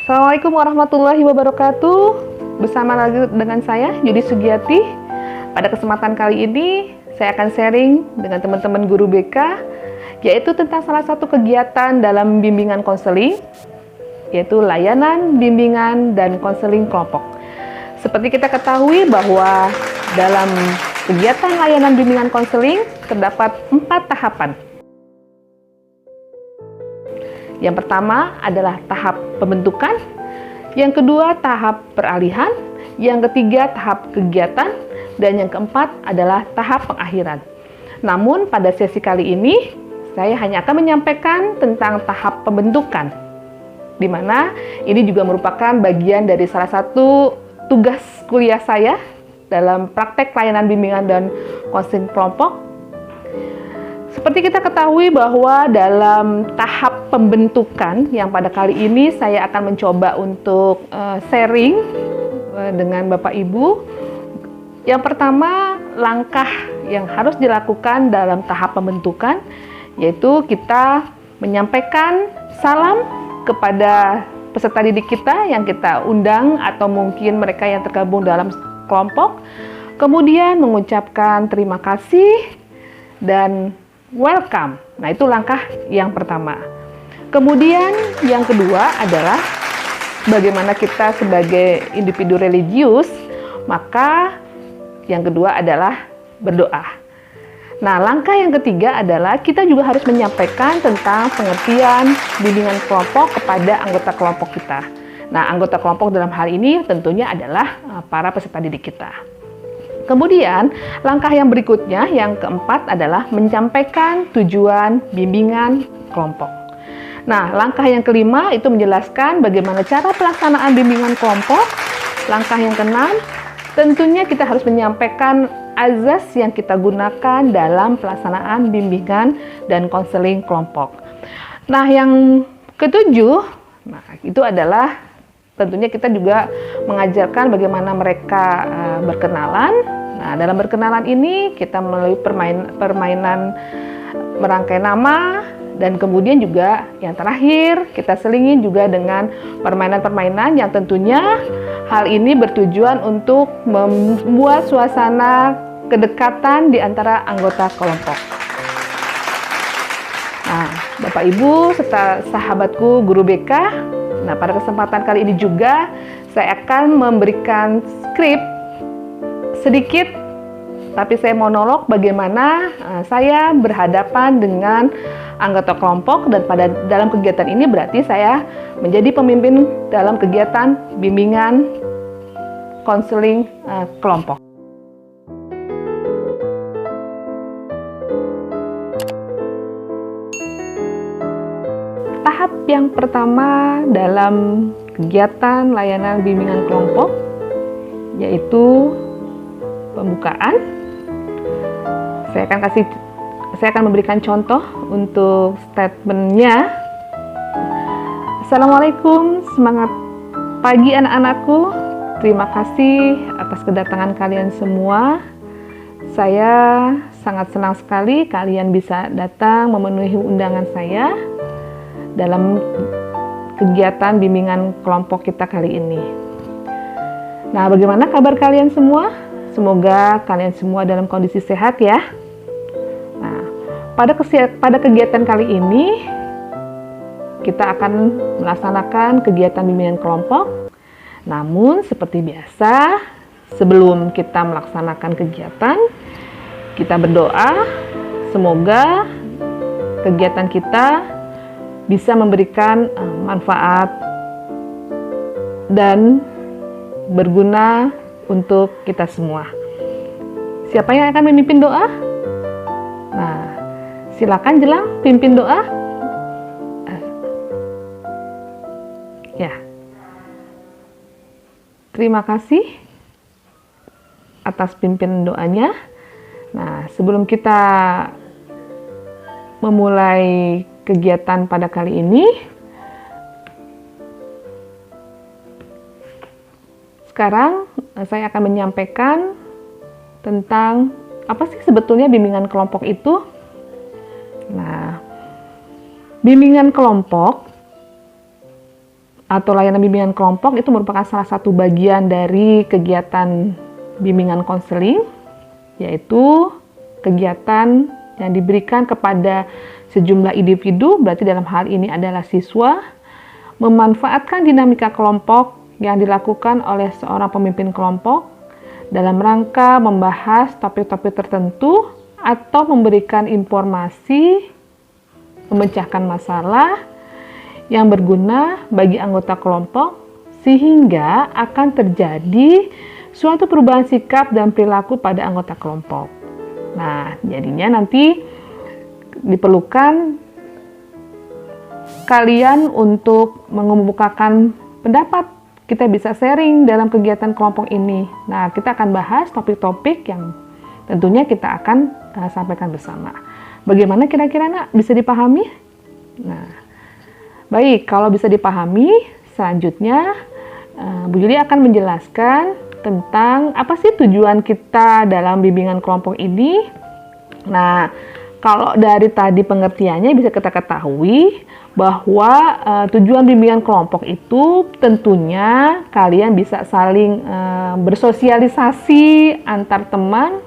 Assalamualaikum warahmatullahi wabarakatuh. Bersama lagi dengan saya, Yudi Sugiati. Pada kesempatan kali ini, saya akan sharing dengan teman-teman guru BK, yaitu tentang salah satu kegiatan dalam bimbingan konseling, yaitu layanan, bimbingan, dan konseling kelompok. Seperti kita ketahui bahwa dalam kegiatan layanan bimbingan konseling, terdapat 4 tahapan. Yang pertama adalah tahap pembentukan, yang kedua tahap peralihan, yang ketiga tahap kegiatan, dan yang keempat adalah tahap pengakhiran. Namun pada sesi kali ini, saya hanya akan menyampaikan tentang tahap pembentukan, di mana ini juga merupakan bagian dari salah satu tugas kuliah saya dalam praktek layanan bimbingan dan konseling kelompok. Seperti kita ketahui bahwa dalam tahap pembentukan yang pada kali ini saya akan mencoba untuk sharing dengan Bapak Ibu. Yang pertama, langkah yang harus dilakukan dalam tahap pembentukan yaitu kita menyampaikan salam kepada peserta didik kita yang kita undang atau mungkin mereka yang tergabung dalam kelompok. Kemudian mengucapkan terima kasih dan welcome. Nah, itu langkah yang pertama. Kemudian yang kedua adalah bagaimana kita sebagai individu religius, maka yang kedua adalah berdoa. Nah, langkah yang ketiga adalah kita juga harus menyampaikan tentang pengertian bimbingan kelompok kepada anggota kelompok kita. Nah, anggota kelompok dalam hal ini tentunya adalah para peserta didik kita. Kemudian, langkah yang berikutnya, yang keempat adalah menyampaikan tujuan bimbingan kelompok. Nah, langkah yang kelima itu menjelaskan bagaimana cara pelaksanaan bimbingan kelompok. Langkah yang keenam, tentunya kita harus menyampaikan azas yang kita gunakan dalam pelaksanaan bimbingan dan konseling kelompok. Nah, yang ketujuh, itu adalah tentunya kita juga mengajarkan bagaimana mereka berkenalan. Nah, dalam berkenalan ini kita melalui permainan merangkai nama, dan kemudian juga yang terakhir kita selingin juga dengan permainan-permainan yang tentunya hal ini bertujuan untuk membuat suasana kedekatan di antara anggota kelompok. Nah, Bapak Ibu serta sahabatku guru BK, nah pada kesempatan kali ini juga saya akan memberikan skrip sedikit, tapi saya monolog bagaimana saya berhadapan dengan anggota kelompok, dan dalam kegiatan ini berarti saya menjadi pemimpin dalam kegiatan bimbingan konseling kelompok. Tahap yang pertama dalam kegiatan layanan bimbingan kelompok yaitu pembukaan. Saya akan memberikan contoh untuk statementnya. Assalamualaikum, semangat pagi anak-anakku. Terima kasih atas kedatangan kalian semua. Saya sangat senang sekali kalian bisa datang memenuhi undangan saya dalam kegiatan bimbingan kelompok kita kali ini. Nah, bagaimana kabar kalian semua? Semoga kalian semua dalam kondisi sehat ya. Nah, pada kegiatan kali ini kita akan melaksanakan kegiatan bimbingan kelompok. Namun seperti biasa, sebelum kita melaksanakan kegiatan, kita berdoa semoga kegiatan kita bisa memberikan manfaat dan berguna untuk kita semua. Siapa yang akan memimpin doa? Nah, silakan Jelang pimpin doa. Ya. Terima kasih atas pimpin doanya. Nah, sebelum kita memulai kegiatan pada kali ini, sekarang saya akan menyampaikan tentang apa sih sebetulnya bimbingan kelompok itu. Nah, bimbingan kelompok atau layanan bimbingan kelompok itu merupakan salah satu bagian dari kegiatan bimbingan konseling, yaitu kegiatan yang diberikan kepada sejumlah individu, berarti dalam hal ini adalah siswa, memanfaatkan dinamika kelompok yang dilakukan oleh seorang pemimpin kelompok dalam rangka membahas topik-topik tertentu atau memberikan informasi, memecahkan masalah yang berguna bagi anggota kelompok sehingga akan terjadi suatu perubahan sikap dan perilaku pada anggota kelompok. Nah, jadinya nanti diperlukan kalian untuk mengemukakan pendapat. Kita bisa sharing dalam kegiatan kelompok ini. Nah, kita akan bahas topik-topik yang tentunya kita akan sampaikan bersama. Bagaimana kira-kira nak bisa dipahami? Nah, baik, kalau bisa dipahami, selanjutnya Bu Yuli akan menjelaskan tentang apa sih tujuan kita dalam bimbingan kelompok ini. Nah, kalau dari tadi pengertiannya bisa kita ketahui bahwa tujuan bimbingan kelompok itu tentunya kalian bisa saling bersosialisasi antar teman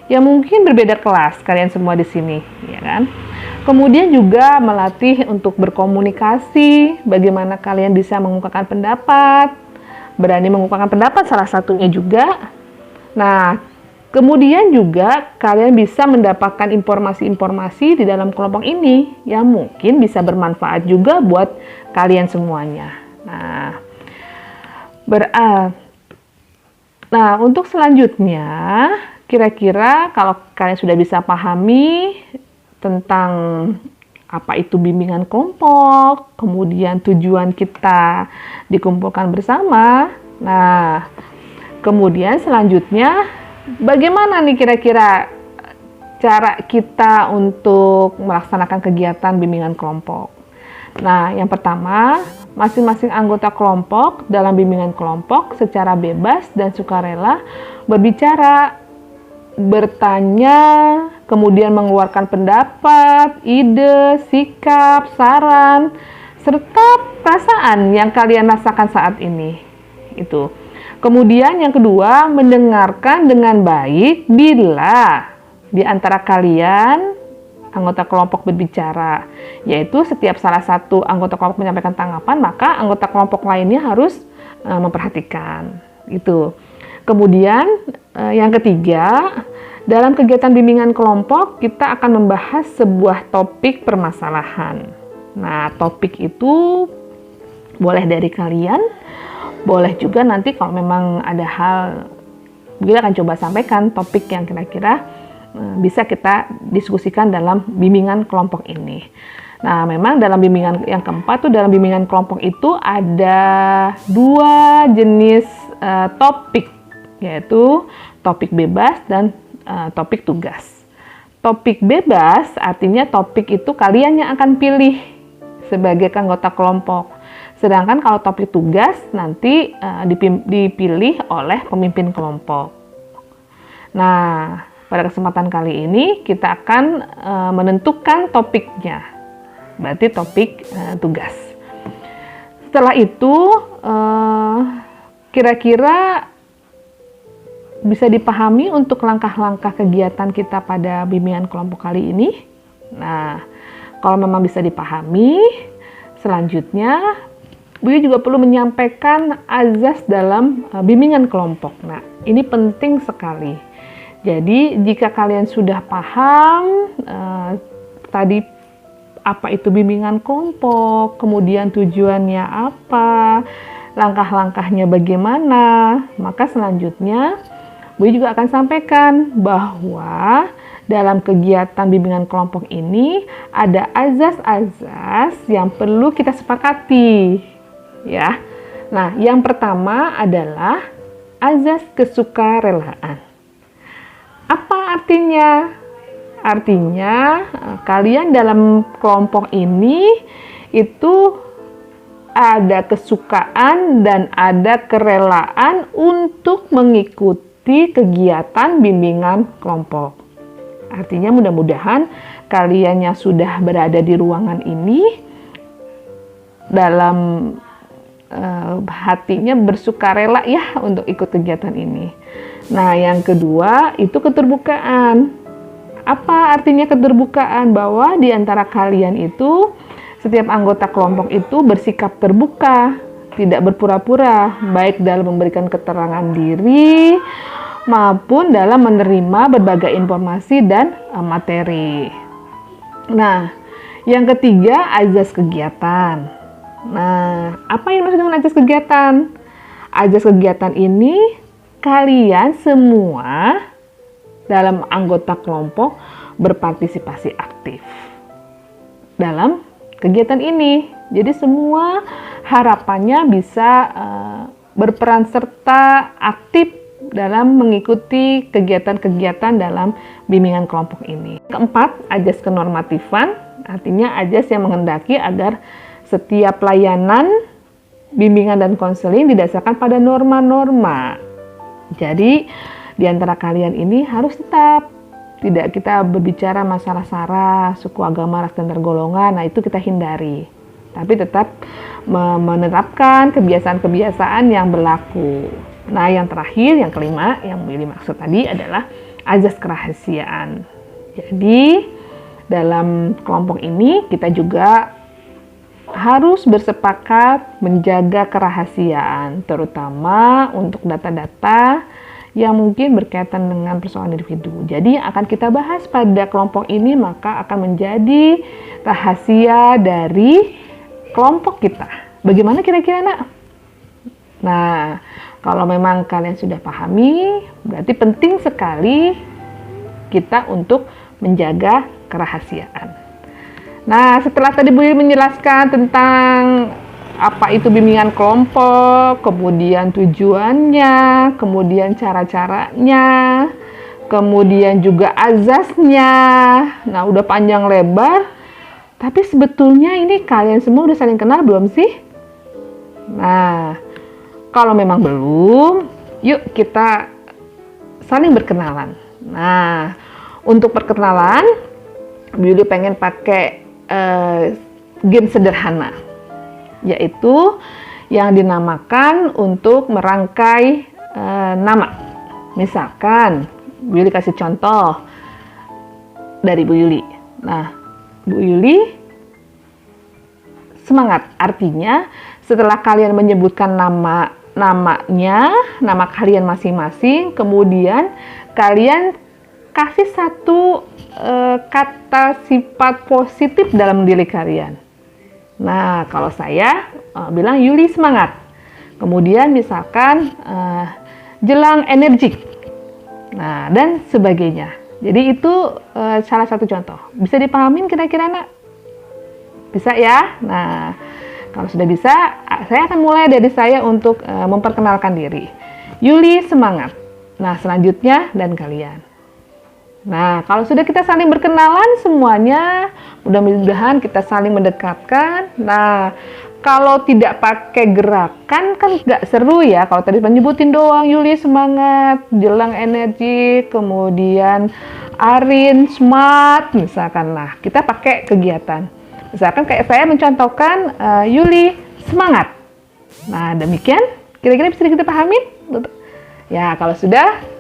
yang mungkin berbeda kelas, kalian semua di sini, ya kan? Kemudian juga melatih untuk berkomunikasi, bagaimana kalian bisa mengungkapkan pendapat, berani mengungkapkan pendapat salah satunya juga. Nah, kemudian juga kalian bisa mendapatkan informasi-informasi di dalam kelompok ini yang mungkin bisa bermanfaat juga buat kalian semuanya. Nah, untuk selanjutnya, kira-kira kalau kalian sudah bisa pahami tentang apa itu bimbingan kelompok, kemudian tujuan kita dikumpulkan bersama. Nah, kemudian selanjutnya bagaimana nih kira-kira cara kita untuk melaksanakan kegiatan bimbingan kelompok? Nah, yang pertama, masing-masing anggota kelompok dalam bimbingan kelompok secara bebas dan sukarela berbicara, bertanya, kemudian mengeluarkan pendapat, ide, sikap, saran, serta perasaan yang kalian rasakan saat ini. Itu. Kemudian yang kedua, mendengarkan dengan baik bila di antara kalian anggota kelompok berbicara, yaitu setiap salah satu anggota kelompok menyampaikan tanggapan, maka anggota kelompok lainnya harus memperhatikan. Itu. Kemudian yang ketiga, dalam kegiatan bimbingan kelompok kita akan membahas sebuah topik permasalahan. Nah, topik itu boleh dari kalian, boleh juga nanti kalau memang ada hal, kita akan coba sampaikan topik yang kira-kira bisa kita diskusikan dalam bimbingan kelompok ini. Nah, memang dalam bimbingan yang keempat tuh, dalam bimbingan kelompok itu ada dua jenis topik, yaitu topik bebas dan topik tugas. Topik bebas artinya topik itu kalian yang akan pilih sebagai anggota kelompok. Sedangkan kalau topik tugas nanti dipilih oleh pemimpin kelompok. Nah, pada kesempatan kali ini kita akan menentukan topiknya. Berarti topik tugas. Setelah itu kira-kira bisa dipahami untuk langkah-langkah kegiatan kita pada bimbingan kelompok kali ini. Nah, kalau memang bisa dipahami, selanjutnya Bu juga perlu menyampaikan azas dalam bimbingan kelompok. Nah, ini penting sekali. Jadi, jika kalian sudah paham tadi apa itu bimbingan kelompok, kemudian tujuannya apa, langkah-langkahnya bagaimana, maka selanjutnya Bu juga akan sampaikan bahwa dalam kegiatan bimbingan kelompok ini ada azas-azas yang perlu kita sepakati, ya. Nah, yang pertama adalah azas kesukarelaan. Apa artinya? Artinya kalian dalam kelompok ini itu ada kesukaan dan ada kerelaan untuk mengikuti kegiatan bimbingan kelompok. Artinya mudah-mudahan kalian yang sudah berada di ruangan ini dalam hatinya bersukarela ya untuk ikut kegiatan ini. Nah, yang kedua itu keterbukaan. Apa artinya keterbukaan? Bahwa di antara kalian itu setiap anggota kelompok itu bersikap terbuka, tidak berpura-pura, baik dalam memberikan keterangan diri maupun dalam menerima berbagai informasi dan materi. Nah, yang ketiga, azas kegiatan. Nah, apa yang maksud dengan azas kegiatan? Azas kegiatan ini kalian semua dalam anggota kelompok berpartisipasi aktif dalam kegiatan ini. Jadi semua harapannya bisa berperan serta aktif dalam mengikuti kegiatan-kegiatan dalam bimbingan kelompok ini. Keempat, azas kenormatifan, artinya azas yang menghendaki agar setiap layanan bimbingan dan konseling didasarkan pada norma-norma. Jadi di antara kalian ini harus tetap tidak kita berbicara masalah sara, suku, agama, ras, dan golongan. Nah, itu kita hindari. Tapi tetap menerapkan kebiasaan-kebiasaan yang berlaku. Nah, yang terakhir, yang kelima, yang Willy maksud tadi adalah azas kerahasiaan. Jadi, dalam kelompok ini kita juga harus bersepakat menjaga kerahasiaan, terutama untuk data-data yang mungkin berkaitan dengan persoalan individu. Jadi yang akan kita bahas pada kelompok ini maka akan menjadi rahasia dari kelompok kita. Bagaimana kira-kira, Nak? Nah, kalau memang kalian sudah pahami, berarti penting sekali kita untuk menjaga kerahasiaan. Nah, setelah tadi Bu menjelaskan tentang apa itu bimbingan kelompok, kemudian tujuannya, kemudian cara-caranya, kemudian juga azasnya. Nah, udah panjang lebar, tapi sebetulnya ini kalian semua udah saling kenal belum sih? Nah, kalau memang belum, yuk kita saling berkenalan. Nah, untuk perkenalan, Yuli pengen pakai game sederhana, yaitu yang dinamakan untuk merangkai nama. Misalkan, Bu Yuli kasih contoh dari Bu Yuli. Nah, Bu Yuli semangat, artinya setelah kalian menyebutkan namanya, nama kalian masing-masing, kemudian kalian kasih satu kata sifat positif dalam diri kalian. Nah, kalau saya bilang Yuli semangat. Kemudian misalkan Jelang energik. Nah, dan sebagainya. Jadi itu salah satu contoh. Bisa dipahamin kira-kira, Nak? Bisa ya? Nah, kalau sudah bisa, saya akan mulai dari saya untuk memperkenalkan diri. Yuli semangat. Nah, selanjutnya dan kalian. Nah, kalau sudah kita saling berkenalan semuanya, mudah-mudahan kita saling mendekatkan. Nah, kalau tidak pakai gerakan kan nggak seru ya. Kalau tadi penyebutin doang, Yuli semangat, Jelang energi, kemudian Arin smart, misalkan lah. Kita pakai kegiatan. Misalkan kayak saya mencontohkan Yuli semangat. Nah, demikian. Kira-kira bisa kita pahami? Ya, kalau sudah,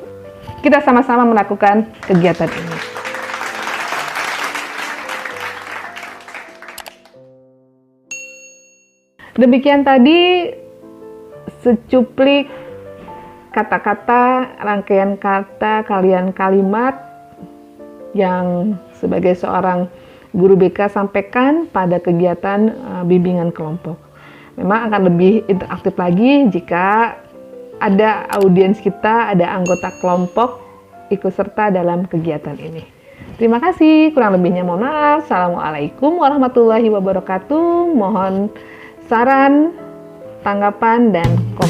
kita sama-sama melakukan kegiatan ini. Demikian tadi secuplik kata-kata, rangkaian kata, kalian kalimat yang sebagai seorang guru BK sampaikan pada kegiatan bimbingan kelompok. Memang akan lebih interaktif lagi jika ada audiens kita, ada anggota kelompok ikut serta dalam kegiatan ini. Terima kasih, kurang lebihnya mohon maaf. Assalamualaikum warahmatullahi wabarakatuh. Mohon saran, tanggapan, dan komentar.